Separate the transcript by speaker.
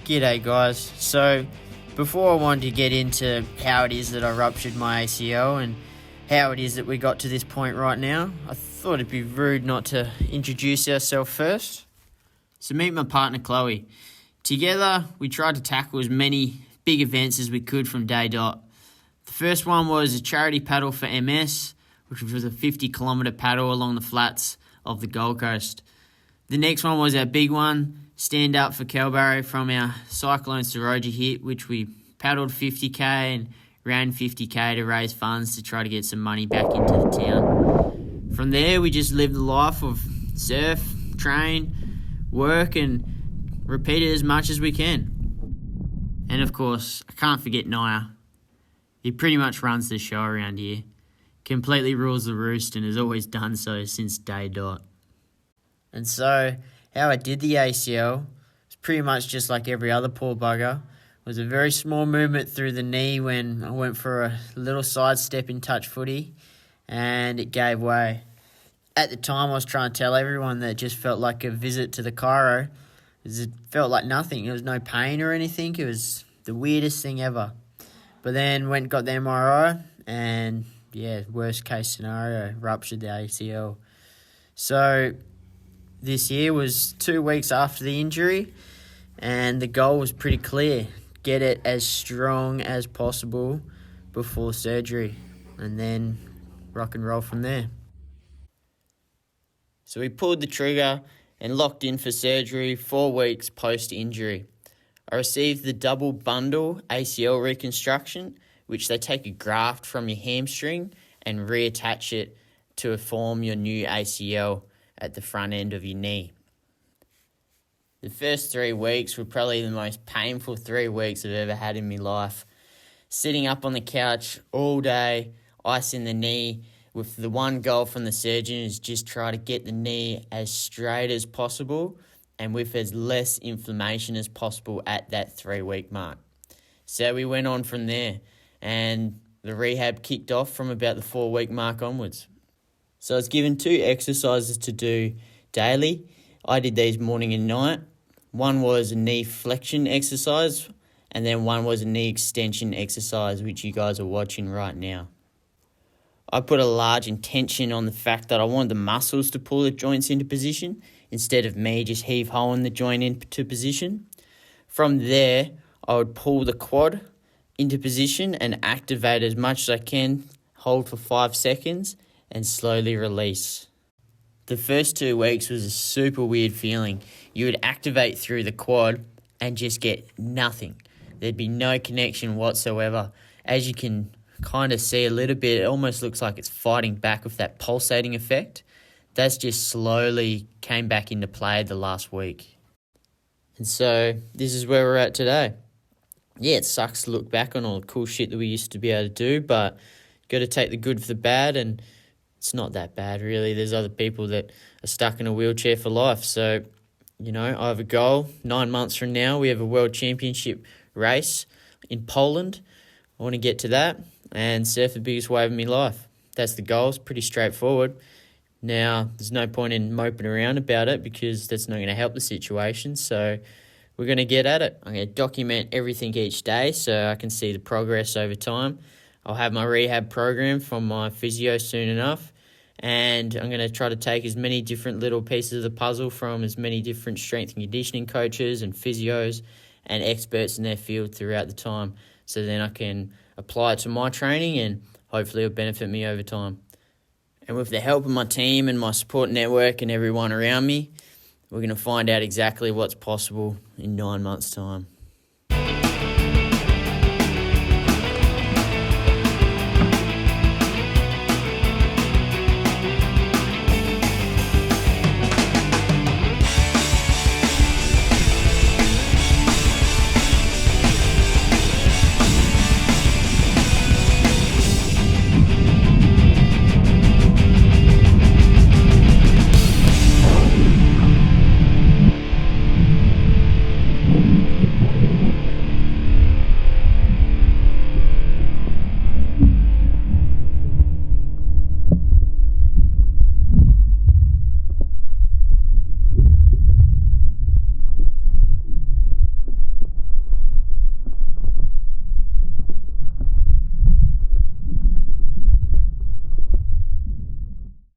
Speaker 1: G'day guys. So before I wanted to get into how it is that I ruptured my ACL and how it is that we got to this point right now, I thought it'd be rude not to introduce ourselves first. So meet my partner Chloe. Together we tried to tackle as many big events as we could from day dot. The first one was a charity paddle for MS, which was a 50-kilometre paddle along the flats of the Gold Coast. The next one was our big one, stand up for Kelbarry from our Cyclone Soroja hit, which we paddled 50k and ran 50k to raise funds to try to get some money back into the town. From there, we just lived the life of surf, train, work, and repeat it as much as we can. And of course, I can't forget Naia. He pretty much runs the show around here. Completely rules the roost and has always done so since day dot. And so, how I did the ACL was pretty much just like every other poor bugger. It was a very small movement through the knee when I went for a little sidestep in touch footy and it gave way. At the time, I was trying to tell everyone that it just felt like a visit to the chiro. It felt like nothing. There was no pain or anything. It was the weirdest thing ever. But then went and got the MRI and, worst case scenario, ruptured the ACL. So this year was 2 weeks after the injury and the goal was pretty clear. Get it as strong as possible before surgery and then rock and roll from there. So we pulled the trigger and locked in for surgery 4 weeks post-injury. I received the double bundle ACL reconstruction, which they take a graft from your hamstring and reattach it to form your new ACL at the front end of your knee. The first 3 weeks were probably the most painful 3 weeks I've ever had in my life. Sitting up on the couch all day, icing the knee, with the one goal from the surgeon is just try to get the knee as straight as possible and with as less inflammation as possible at that 3 week mark. So we went on from there and the rehab kicked off from about the 4 week mark onwards. So I was given 2 exercises to do daily. I did these morning and night. One was a knee flexion exercise and then one was a knee extension exercise, which you guys are watching right now. I put a large intention on the fact that I wanted the muscles to pull the joints into position instead of me just heave-hoeing the joint into position. From there, I would pull the quad into position and activate as much as I can, hold for 5 seconds, and slowly release. The first 2 weeks was a super weird feeling. You would activate through the quad and just get nothing. There'd be no connection whatsoever. As you can kind of see a little bit, it almost looks like it's fighting back with that pulsating effect. That's just slowly came back into play the last week. And so this is where we're at today. Yeah, it sucks to look back on all the cool shit that we used to be able to do, but got to take the good for the bad, and it's not that bad really. There's other people that are stuck in a wheelchair for life. So, I have a goal. 9 months from now, we have a world championship race in Poland. I want to get to that and surf the biggest wave of my life. That's the goal. It's pretty straightforward. Now, there's no point in moping around about it because that's not going to help the situation. So we're going to get at it. I'm going to document everything each day so I can see the progress over time. I'll have my rehab program from my physio soon enough. And I'm going to try to take as many different little pieces of the puzzle from as many different strength and conditioning coaches and physios and experts in their field throughout the time. So then I can apply it to my training and hopefully it'll benefit me over time. And with the help of my team and my support network and everyone around me, we're going to find out exactly what's possible in 9 months' time.